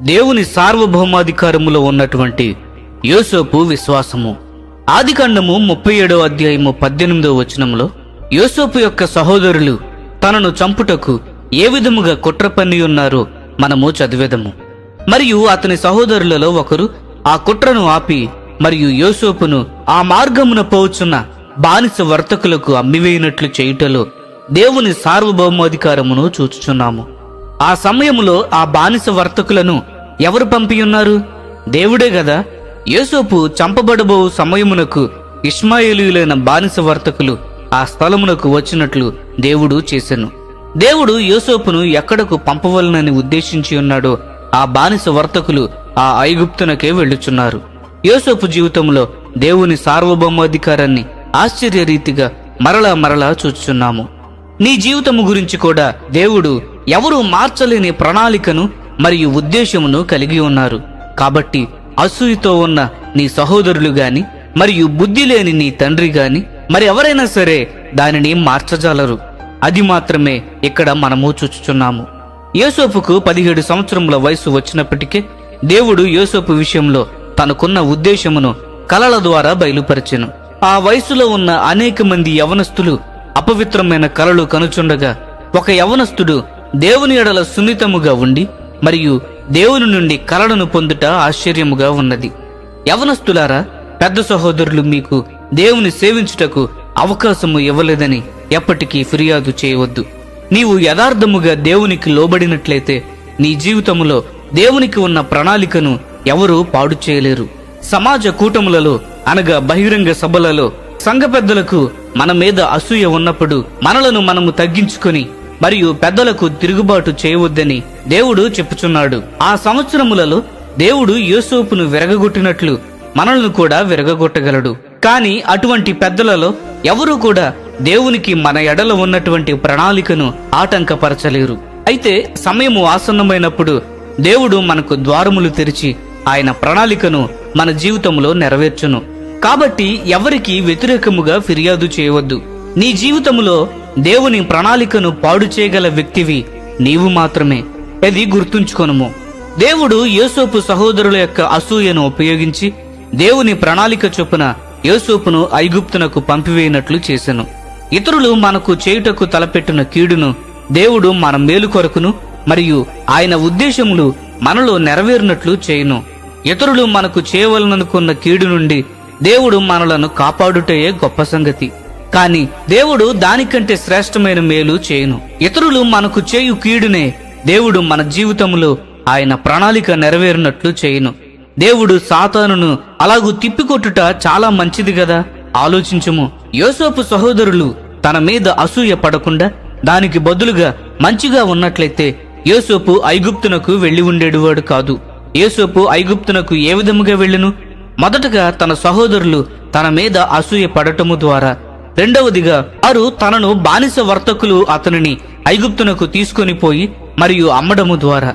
దేవుని సార్వభౌమాధికారములో ఉన్నటువంటి యోసేపు విశ్వాసము. ఆదికాండము 37వ అధ్యాయము 18వ వచనంలో యోసేపు యొక్క సహోదరులు తనను చంపుటకు ఏ విధముగా కుట్ర పన్ని ఉన్నారో మనము చదివేదము. మరియు అతని సహోదరులలో ఒకరు ఆ కుట్రను ఆపి మరియు యోసేపును ఆ మార్గమున పోవుచున్న బానిస వర్తకులకు అమ్మివేయినట్లు చేయుటలో దేవుని సార్వభౌమాధికారమును చూచుచున్నాము. ఆ సమయములో ఆ బానిస వర్తకులను ఎవరు పంపియున్నారు? దేవుడే గదా. యోసేపు చంపబడబో సమయమునకు ఇష్మాయేలీయులైన బానిస వర్తకులు ఆ స్థలమునకు వచ్చినట్లు దేవుడు చేసెను. దేవుడు యోసేపును ఎక్కడకు పంపవలనని ఉద్దేశించి ఉన్నాడో ఆ బానిస వర్తకులు ఆ ఐగుప్తునకే వెళ్ళుచున్నారు. యోసేపు జీవితంలో దేవుని సార్వభౌమాధికారాన్ని ఆశ్చర్యరీతిగా మరలా చూచుచున్నాము. నీ జీవితము గురించి కూడా దేవుడు ఎవరూ మార్చలేని ప్రణాళికను మరియు ఉద్దేశమును కలిగి ఉన్నారు. కాబట్టి అసూయతో ఉన్న నీ సహోదరులు గాని మరియు బుద్ధి లేని నీ తండ్రి గాని మరి ఎవరైనా సరే దానిని మార్చజాలరు. అది మాత్రమే ఇక్కడ మనము చూచుచున్నాము. యోసేపుకు 17 సంవత్సరముల వయసు వచ్చినప్పటికే దేవుడు యోసేపు విషయంలో తనకున్న ఉద్దేశమును కలల ద్వారా బయలుపరిచెను. ఆ వయసులో ఉన్న అనేక మంది యవనస్తులు అపవిత్రమైన కలలు కనుచుండగా ఒక యవనస్తుడు దేవుని ఎడల సున్నితముగా ఉండి మరియు దేవుని నుండి కలలను పొందుట ఆశ్చర్యముగా ఉన్నది. యవనస్తులారా, పెద్ద సహోదరులు మీకు దేవుని సేవించుటకు అవకాశము ఇవ్వలేదని ఎప్పటికీ ఫిర్యాదు చేయవద్దు. నీవు యథార్థముగా దేవునికి లోబడినట్లయితే నీ జీవితములో దేవునికి ఉన్న ప్రణాళికను ఎవరూ పాడు చేయలేరు. సమాజ కూటములలో అనగా బహిరంగ సభలలో సంఘ పెద్దలకు మన మీద అసూయ ఉన్నప్పుడు మనలను మనము తగ్గించుకొని మరియు పెద్దలకు తిరుగుబాటు చేయవద్దని దేవుడు చెప్పుచున్నాడు. ఆ సంవత్సరములలో దేవుడు యోసేపును విరగగొట్టినట్లు మనల్ని కూడా విరగగొట్టగలడు. కానీ అటువంటి పెద్దలలో ఎవరూ కూడా దేవునికి మన ఎడల ఉన్నటువంటి ప్రణాళికను ఆటంకపరచలేరు. అయితే సమయము ఆసన్నమైనప్పుడు దేవుడు మనకు ద్వారములు తెరిచి ఆయన ప్రణాళికను మన జీవితంలో నెరవేర్చును. కాబట్టి ఎవరికి వ్యతిరేకముగా ఫిర్యాదు చేయవద్దు. నీ జీవితంలో దేవుని ప్రణాళికను పాడు చేయగల వ్యక్తివి నీవు మాత్రమే. అది గుర్తుంచుకొనుము. దేవుడు యోసేపు సహోదరుల యొక్క అసూయను ఉపయోగించి దేవుని ప్రణాళిక చొప్పున యోసేపును ఐగుప్తునకు పంపివేయనట్లు చేసెను. ఇతరులు మనకు చేయుటకు తలపెట్టిన కీడును దేవుడు మన మేలు కొరకును మరియు ఆయన ఉద్దేశములు మనలో నెరవేరినట్లు చేయును. ఇతరులు మనకు చేయవలననుకున్న కీడు నుండి దేవుడు మనలను కాపాడుటయే గొప్ప సంగతి. కాని దేవుడు దానికంటే శ్రేష్టమైన మేలు చేయును. ఇతరులు మనకు చేయు కీడునే దేవుడు మన జీవితంలో ఆయన ప్రణాళిక నెరవేరినట్లు చేయును. దేవుడు సాతానును అలాగూ తిప్పికొట్టుట చాలా మంచిది గదా. ఆలోచించుము. యోసేపు సహోదరులు తన మీద అసూయ పడకుండా దానికి బదులుగా మంచిగా ఉన్నట్లయితే యోసేపు ఐగుప్తునకు వెళ్లి ఉండేవాడు కాదు. యోసేపు ఐగుప్తునకు ఏ విధముగా వెళ్ళెను? మొదటగా తన సహోదరులు తన మీద అసూయ పడటము ద్వారా, రెండవదిగా వారు తనను బానిస వర్తకులు అతనిని ఐగుప్తునకు తీసుకొని పోయి మరియు అమ్మడము ద్వారా.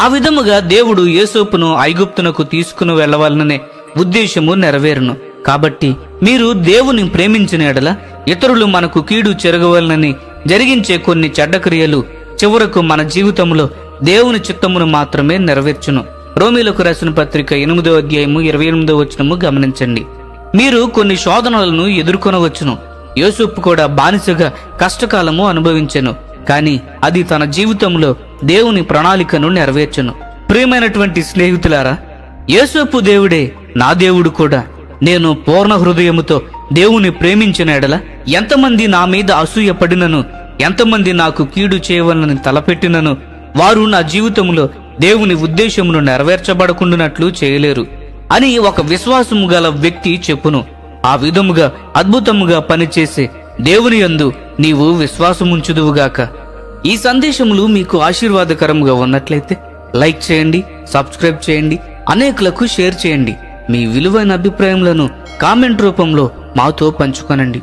ఆ విధముగా దేవుడు యోసేపును ఐగుప్తునకు తీసుకుని వెళ్ళవాలనే ఉద్దేశము నెరవేరును. కాబట్టి మీరు దేవుని ప్రేమించిన ఎడల ఇతరులు మనకు కీడు చెరగవలనని జరిగించే కొన్ని చెడ్డ క్రియలు చివరకు మన జీవితంలో దేవుని చిత్తమును మాత్రమే నెరవేర్చును. రోమీలకు రాసిన పత్రిక 8వ అధ్యాయము 28వ వచనము గమనించండి. మీరు కొన్ని శోధనలను ఎదుర్కొనవచ్చును. యోసేపు కూడా బానిసగా కష్టకాలము అనుభవించెను. కానీ అది తన జీవితంలో దేవుని ప్రణాళికను నెరవేర్చెను. ప్రియమైనటువంటి స్నేహితులారా, యోసేపు దేవుడే నా దేవుడు కూడా. నేను పూర్ణ హృదయముతో దేవుని ప్రేమించిన ఎడల ఎంతమంది నా మీద అసూయ పడినను, ఎంతమంది నాకు కీడు చేయవలనని తలపెట్టినను వారు నా జీవితంలో దేవుని ఉద్దేశమును నెరవేర్చబడకుండానట్లు చేయలేరు అని ఒక విశ్వాసము గల వ్యక్తి చెప్పును. ఆ విధముగా అద్భుతముగా పనిచేసే దేవుని యందు నీవు విశ్వాసముంచుదువుగాక. ఈ సందేశములు మీకు ఆశీర్వాదకరముగా ఉన్నట్లయితే లైక్ చేయండి, సబ్స్క్రైబ్ చేయండి, అనేకులకు షేర్ చేయండి. మీ విలువైన అభిప్రాయములను కామెంట్ రూపంలో మాతో పంచుకొనండి.